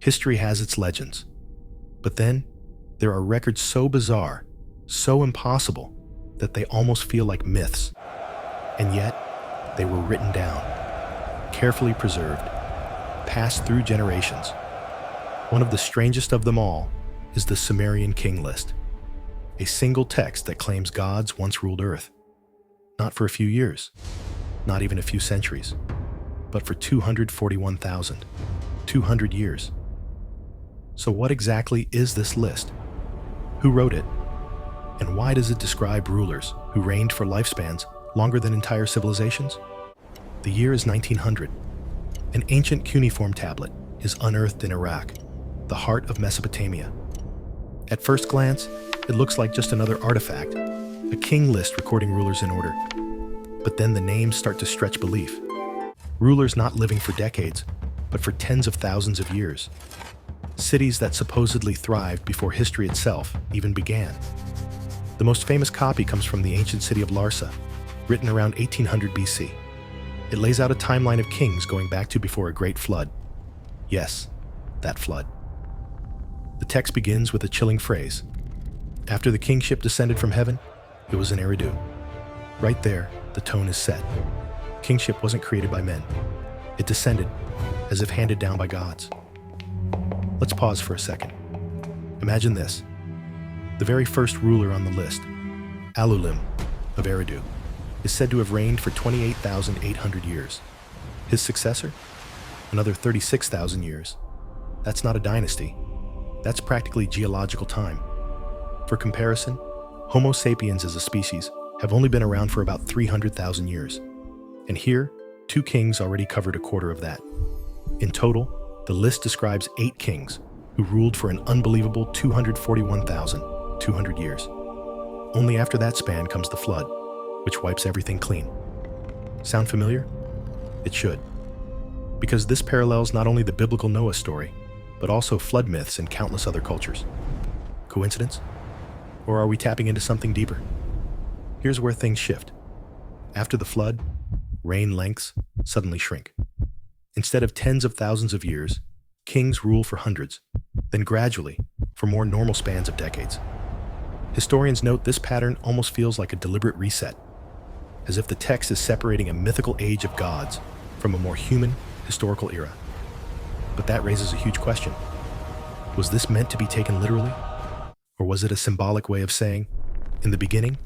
History has its legends. But then, there are records so bizarre, so impossible, that they almost feel like myths. And yet, they were written down, carefully preserved, passed through generations. One of the strangest of them all is the Sumerian King List, a single text that claims gods once ruled Earth. Not for a few years, not even a few centuries, but for 241,200 years. So what exactly is this list? Who wrote it? And why does it describe rulers who reigned for lifespans longer than entire civilizations? The year is 1900. An ancient cuneiform tablet is unearthed in Iraq, the heart of Mesopotamia. At first glance, it looks like just another artifact, a king list recording rulers in order. But then the names start to stretch belief. Rulers not living for decades, but for tens of thousands of years. Cities that supposedly thrived before history itself even began. The most famous copy comes from the ancient city of Larsa, written around 1800 BC. It lays out a timeline of kings going back to before a great flood. Yes, that flood. The text begins with a chilling phrase. After the kingship descended from heaven, it was in Eridu. Right there, the tone is set. Kingship wasn't created by men. It descended, as if handed down by gods. Let's pause for a second. Imagine this. The very first ruler on the list, Alulim of Eridu, is said to have reigned for 28,800 years. His successor? Another 36,000 years. That's not a dynasty. That's practically geological time. For comparison, Homo sapiens as a species have only been around for about 300,000 years. And here, 2 kings already covered a quarter of that. In total, the list describes 8 kings who ruled for an unbelievable 241,200 years. Only after that span comes the flood, which wipes everything clean. Sound familiar? It should. Because this parallels not only the biblical Noah story, but also flood myths in countless other cultures. Coincidence? Or are we tapping into something deeper? Here's where things shift. After the flood, reign lengths suddenly shrink. Instead of tens of thousands of years, kings rule for hundreds, then gradually, for more normal spans of decades. Historians note this pattern almost feels like a deliberate reset, as if the text is separating a mythical age of gods from a more human, historical era. But that raises a huge question. Was this meant to be taken literally? Or was it a symbolic way of saying, in the beginning,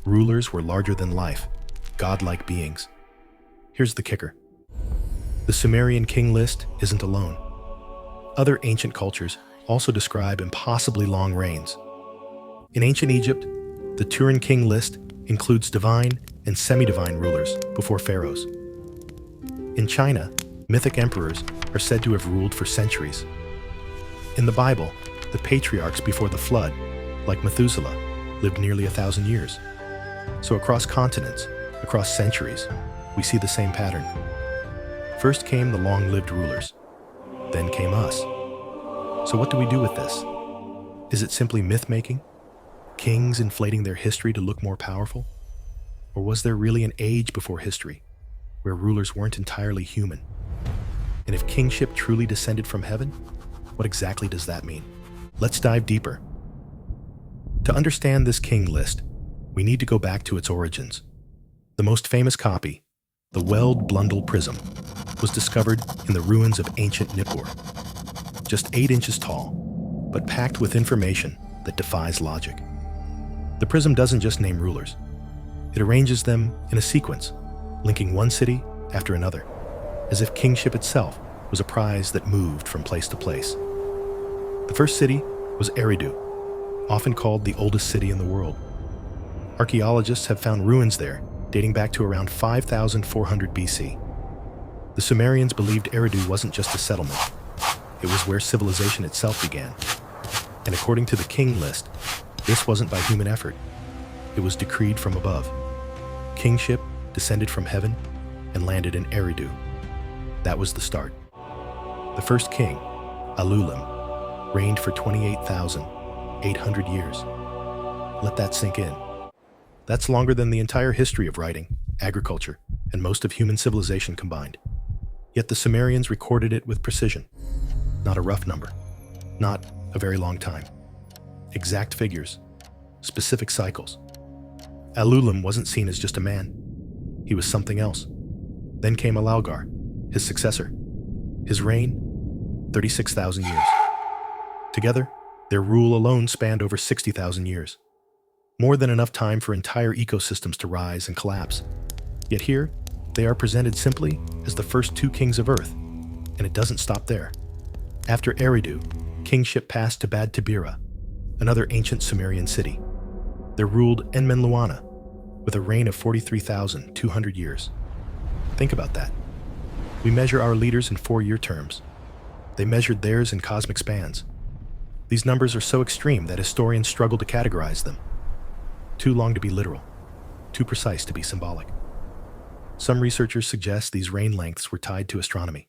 rulers were larger than life, godlike beings? Here's the kicker. The Sumerian King List isn't alone. Other ancient cultures also describe impossibly long reigns. In ancient Egypt, the Turin King List includes divine and semi-divine rulers before pharaohs. In China, mythic emperors are said to have ruled for centuries. In the Bible, the patriarchs before the flood, like Methuselah, lived nearly 1,000 years. So across continents, across centuries, we see the same pattern. First came the long-lived rulers. Then came us. So what do we do with this? Is it simply myth-making? Kings inflating their history to look more powerful? Or was there really an age before history, where rulers weren't entirely human? And if kingship truly descended from heaven, what exactly does that mean? Let's dive deeper. To understand this king list, we need to go back to its origins. The most famous copy, the Weld-Blundell Prism, was discovered in the ruins of ancient Nippur. Just 8 inches tall, but packed with information that defies logic. The prism doesn't just name rulers. It arranges them in a sequence, linking one city after another, as if kingship itself was a prize that moved from place to place. The first city was Eridu, often called the oldest city in the world. Archaeologists have found ruins there dating back to around 5,400 BC. The Sumerians believed Eridu wasn't just a settlement. It was where civilization itself began. And according to the king list, this wasn't by human effort. It was decreed from above. Kingship descended from heaven and landed in Eridu. That was the start. The first king, Alulim, reigned for 28,800 years. Let that sink in. That's longer than the entire history of writing, agriculture, and most of human civilization combined. Yet the Sumerians recorded it with precision. Not a rough number. Not a very long time. Exact figures. Specific cycles. Alulim wasn't seen as just a man. He was something else. Then came Alalgar, his successor. His reign, 36,000 years. Together, their rule alone spanned over 60,000 years. More than enough time for entire ecosystems to rise and collapse. Yet here, they are presented simply as the first two kings of Earth, and it doesn't stop there. After Eridu, kingship passed to Bad-Tibira, another ancient Sumerian city. There ruled Enmenluana, with a reign of 43,200 years. Think about that. We measure our leaders in 4-year terms. They measured theirs in cosmic spans. These numbers are so extreme that historians struggle to categorize them. Too long to be literal, too precise to be symbolic. Some researchers suggest these reign lengths were tied to astronomy.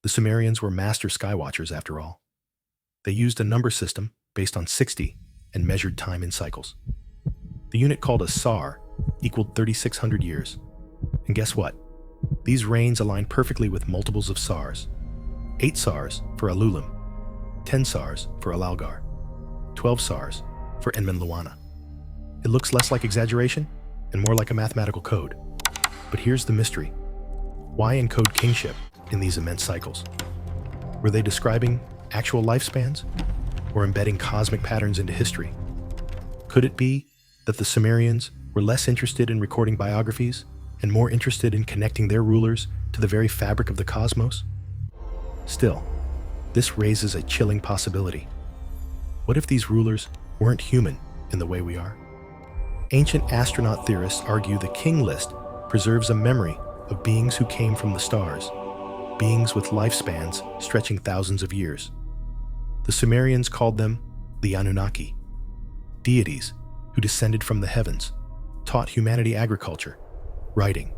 The Sumerians were master skywatchers after all. They used a number system based on 60 and measured time in cycles. The unit called a sar equaled 3,600 years. And guess what? These reigns align perfectly with multiples of sars. 8 sars for Alulim, 10 sars for Alalgar, 12 sars for Enmenluana. It looks less like exaggeration and more like a mathematical code. But here's the mystery. Why encode kingship in these immense cycles? Were they describing actual lifespans or embedding cosmic patterns into history? Could it be that the Sumerians were less interested in recording biographies and more interested in connecting their rulers to the very fabric of the cosmos? Still, this raises a chilling possibility. What if these rulers weren't human in the way we are? Ancient astronaut theorists argue the King List preserves a memory of beings who came from the stars, beings with lifespans stretching thousands of years. The Sumerians called them the Anunnaki, deities who descended from the heavens, taught humanity agriculture, writing,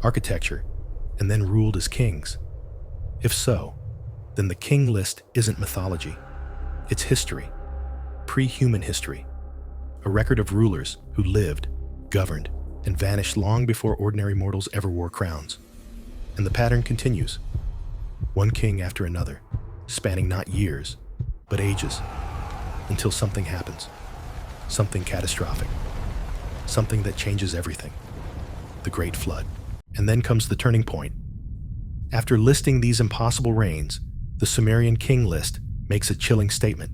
architecture, and then ruled as kings. If so, then the King List isn't mythology. It's history, pre-human history, a record of rulers who lived, governed, and vanished long before ordinary mortals ever wore crowns. And the pattern continues, one king after another, spanning not years, but ages, until something happens, something catastrophic, something that changes everything, the Great Flood. And then comes the turning point. After listing these impossible reigns, the Sumerian King List makes a chilling statement.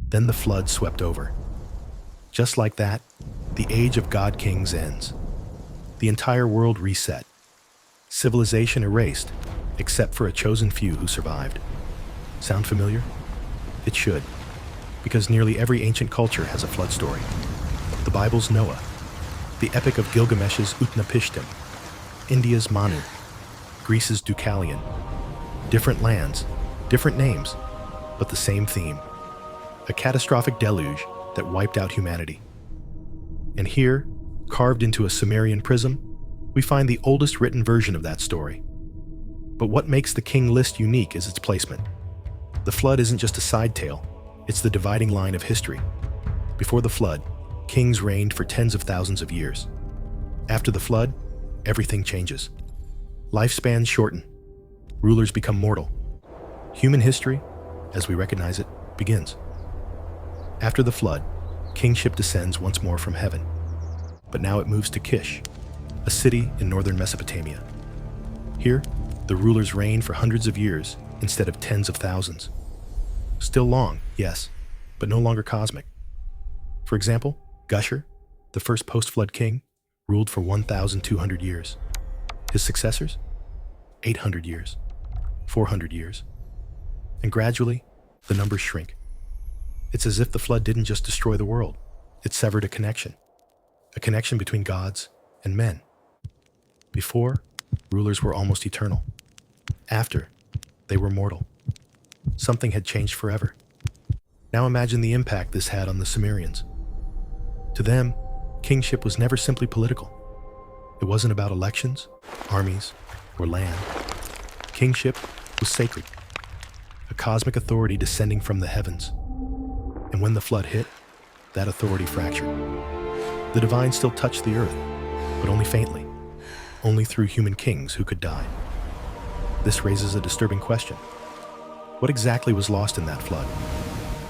Then the flood swept over. Just like that, the age of God Kings ends. The entire world reset. Civilization erased, except for a chosen few who survived. Sound familiar? It should, because nearly every ancient culture has a flood story. The Bible's Noah, the epic of Gilgamesh's Utnapishtim, India's Manu, Greece's Deucalion. Different lands, different names, but the same theme. A catastrophic deluge that wiped out humanity. And here, carved into a Sumerian prism, we find the oldest written version of that story. But what makes the King List unique is its placement. The flood isn't just a side tale, it's the dividing line of history. Before the flood, kings reigned for tens of thousands of years. After the flood, everything changes. Lifespans shorten. Rulers become mortal. Human history, as we recognize it, begins. After the flood, kingship descends once more from heaven. But now it moves to Kish, a city in northern Mesopotamia. Here, the rulers reign for hundreds of years instead of tens of thousands. Still long, yes, but no longer cosmic. For example, Gusher, the first post-flood king, ruled for 1,200 years. His successors? 800 years, 400 years. And gradually, the numbers shrink. It's as if the flood didn't just destroy the world, it severed a connection between gods and men. Before, rulers were almost eternal. After, they were mortal. Something had changed forever. Now imagine the impact this had on the Sumerians. To them, kingship was never simply political. It wasn't about elections, armies, or land. Kingship was sacred, a cosmic authority descending from the heavens. And when the flood hit, that authority fractured. The divine still touched the earth, but only faintly, only through human kings who could die. This raises a disturbing question. What exactly was lost in that flood?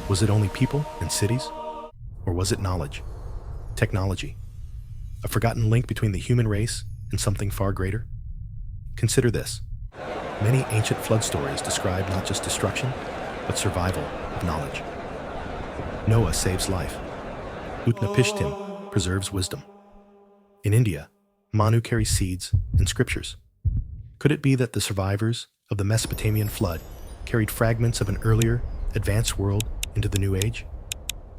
Was it only people and cities? Or was it knowledge, technology, a forgotten link between the human race and something far greater? Consider this. Many ancient flood stories describe not just destruction, but survival of knowledge. Noah saves life. Utnapishtim preserves wisdom. In India, Manu carries seeds and scriptures. Could it be that the survivors of the Mesopotamian flood carried fragments of an earlier, advanced world into the New Age?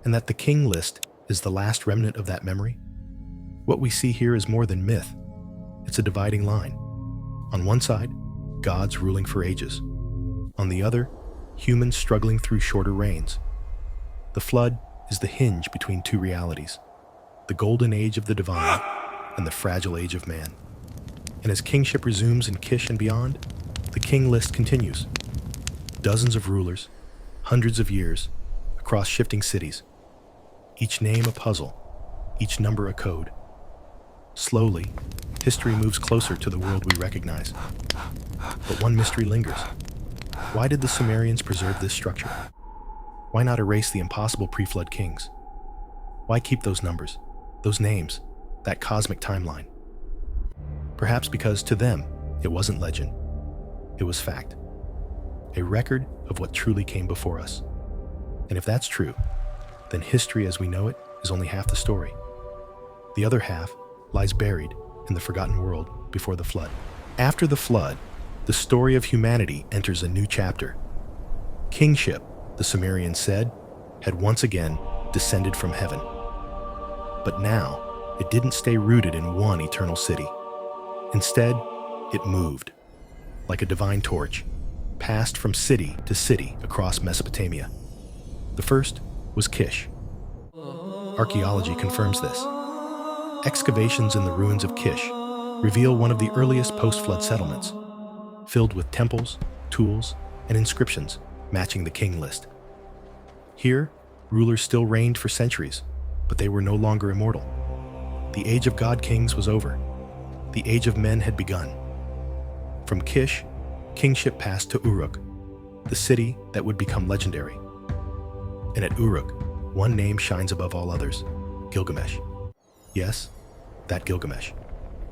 And that the King List is the last remnant of that memory? What we see here is more than myth. It's a dividing line. On one side, gods ruling for ages. On the other, humans struggling through shorter reigns. The flood is the hinge between two realities, the golden age of the divine and the fragile age of man. And as kingship resumes in Kish and beyond, the King List continues. Dozens of rulers, hundreds of years, across shifting cities. Each name a puzzle, each number a code. Slowly, history moves closer to the world we recognize. But one mystery lingers. Why did the Sumerians preserve this structure? Why not erase the impossible pre-flood kings? Why keep those numbers, those names, that cosmic timeline? Perhaps because to them, it wasn't legend. It was fact. A record of what truly came before us. And if that's true, then history as we know it is only half the story. The other half lies buried in the forgotten world before the flood. After the flood, the story of humanity enters a new chapter. Kingship, the Sumerians said, had once again descended from heaven. But now, it didn't stay rooted in one eternal city. Instead, it moved, like a divine torch, passed from city to city across Mesopotamia. The first was Kish. Archaeology confirms this. Excavations in the ruins of Kish reveal one of the earliest post-flood settlements, filled with temples, tools, and inscriptions matching the King List. Here, rulers still reigned for centuries, but they were no longer immortal. The age of god-kings was over. The age of men had begun. From Kish, kingship passed to Uruk, the city that would become legendary. And at Uruk, one name shines above all others: Gilgamesh. Yes, that Gilgamesh,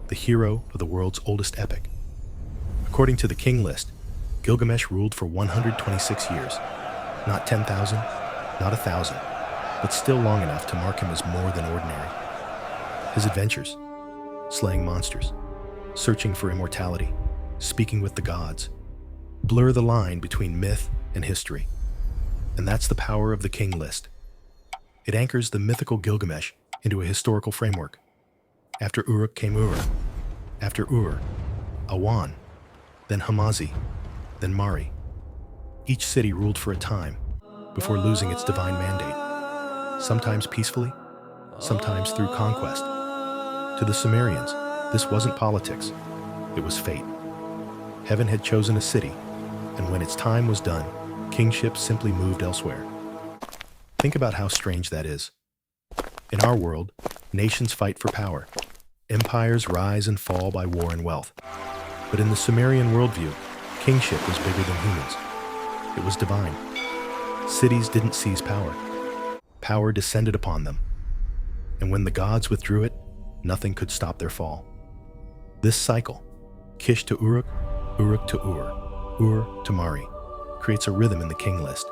the hero of the world's oldest epic. According to the King List, Gilgamesh ruled for 126 years. Not 10,000, not 1,000, but still long enough to mark him as more than ordinary. His adventures, slaying monsters, searching for immortality, speaking with the gods, blur the line between myth and history. And that's the power of the King List. It anchors the mythical Gilgamesh into a historical framework. After Uruk came Ur. After Ur, Awan, then Hamazi, then Mari. Each city ruled for a time before losing its divine mandate, sometimes peacefully, sometimes through conquest. To the Sumerians, this wasn't politics, it was fate. Heaven had chosen a city, and when its time was done, kingship simply moved elsewhere. Think about how strange that is. In our world, nations fight for power. Empires rise and fall by war and wealth. But in the Sumerian worldview, kingship was bigger than humans. It was divine. Cities didn't seize power. Power descended upon them. And when the gods withdrew it, nothing could stop their fall. This cycle, Kish to Uruk, Uruk to Ur to Mari, creates a rhythm in the King List.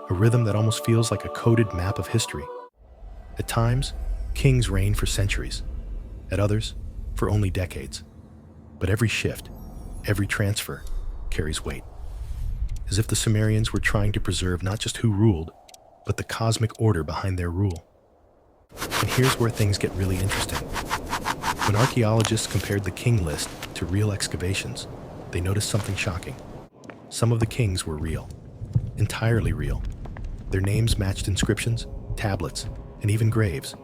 A rhythm that almost feels like a coded map of history. At times, kings reign for centuries. At others, for only decades. But every shift, every transfer, carries weight. As if the Sumerians were trying to preserve not just who ruled, but the cosmic order behind their rule. And here's where things get really interesting. When archaeologists compared the King List to real excavations, they noticed something shocking. Some of the kings were real. Entirely real. Their names matched inscriptions, tablets, and even graves.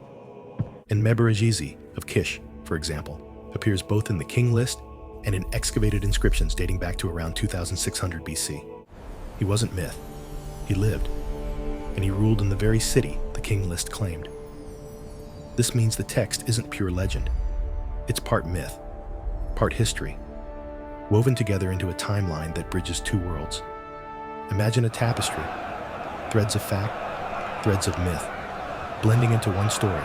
And Mebarajisi of Kish, for example, appears both in the King List and in excavated inscriptions dating back to around 2600 BC. He wasn't myth. He lived. And he ruled in the very city the King List claimed. This means the text isn't pure legend. It's part myth, part history, woven together into a timeline that bridges two worlds. Imagine a tapestry, threads of fact, threads of myth, blending into one story.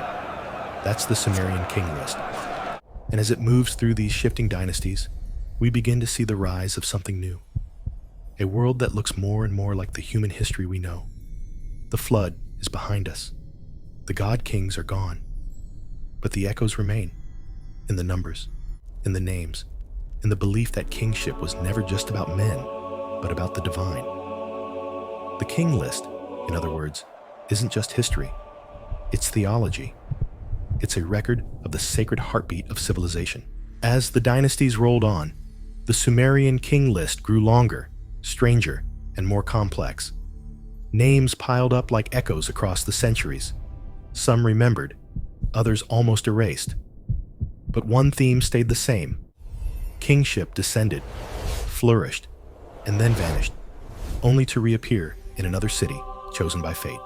That's the Sumerian King List. And as it moves through these shifting dynasties, we begin to see the rise of something new. A world that looks more and more like the human history we know. The flood is behind us. The god kings are gone. But the echoes remain, in the numbers, in the names, in the belief that kingship was never just about men, but about the divine. The King List, in other words, isn't just history. It's theology. It's a record of the sacred heartbeat of civilization. As the dynasties rolled on, the Sumerian King List grew longer, stranger, and more complex. Names piled up like echoes across the centuries. Some remembered, others almost erased. But one theme stayed the same. Kingship descended, flourished, and then vanished, only to reappear in another city chosen by fate.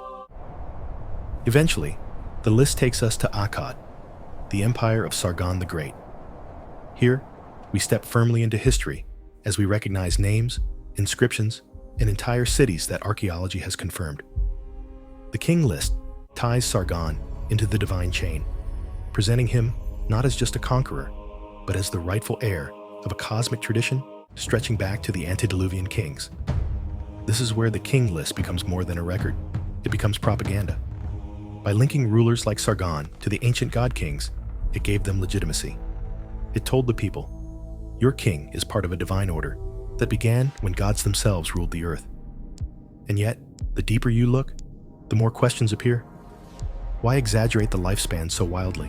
Eventually, the list takes us to Akkad, the empire of Sargon the Great. Here, we step firmly into history as we recognize names, inscriptions, and entire cities that archaeology has confirmed. The King List ties Sargon into the divine chain, presenting him not as just a conqueror, but as the rightful heir of a cosmic tradition stretching back to the antediluvian kings. This is where the King List becomes more than a record. It becomes propaganda. By linking rulers like Sargon to the ancient god kings, it gave them legitimacy. It told the people, your king is part of a divine order that began when gods themselves ruled the earth. And yet, the deeper you look, the more questions appear. Why exaggerate the lifespan so wildly?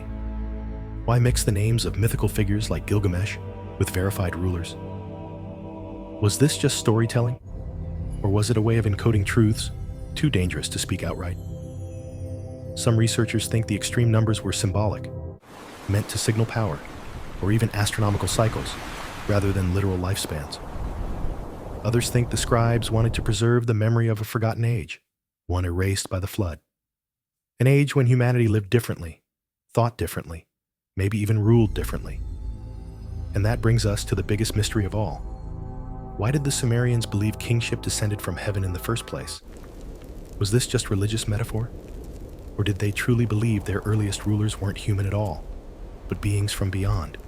Why mix the names of mythical figures like Gilgamesh with verified rulers? Was this just storytelling? Or was it a way of encoding truths too dangerous to speak outright? Some researchers think the extreme numbers were symbolic, meant to signal power, or even astronomical cycles, rather than literal lifespans. Others think the scribes wanted to preserve the memory of a forgotten age, one erased by the flood. An age when humanity lived differently, thought differently, maybe even ruled differently. And that brings us to the biggest mystery of all. Why did the Sumerians believe kingship descended from heaven in the first place? Was this just religious metaphor? Or did they truly believe their earliest rulers weren't human at all, but beings from beyond?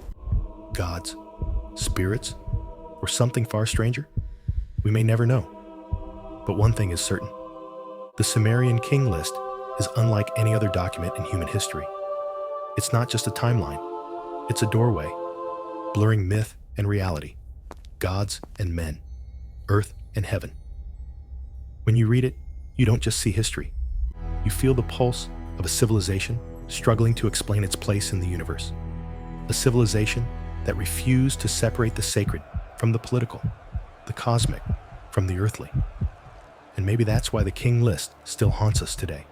Gods, spirits, or something far stranger? We may never know. But one thing is certain. The Sumerian King List is unlike any other document in human history. It's not just a timeline. It's a doorway, blurring myth and reality, gods and men, earth and heaven. When you read it, you don't just see history. You feel the pulse of a civilization struggling to explain its place in the universe. A civilization that refused to separate the sacred from the political, the cosmic from the earthly. And maybe that's why the King List still haunts us today.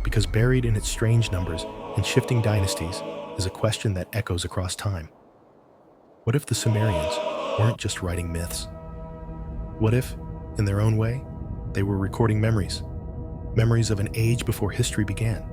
Because buried in its strange numbers and shifting dynasties is a question that echoes across time. What if the Sumerians weren't just writing myths? What if, in their own way, they were recording memories of an age before history began?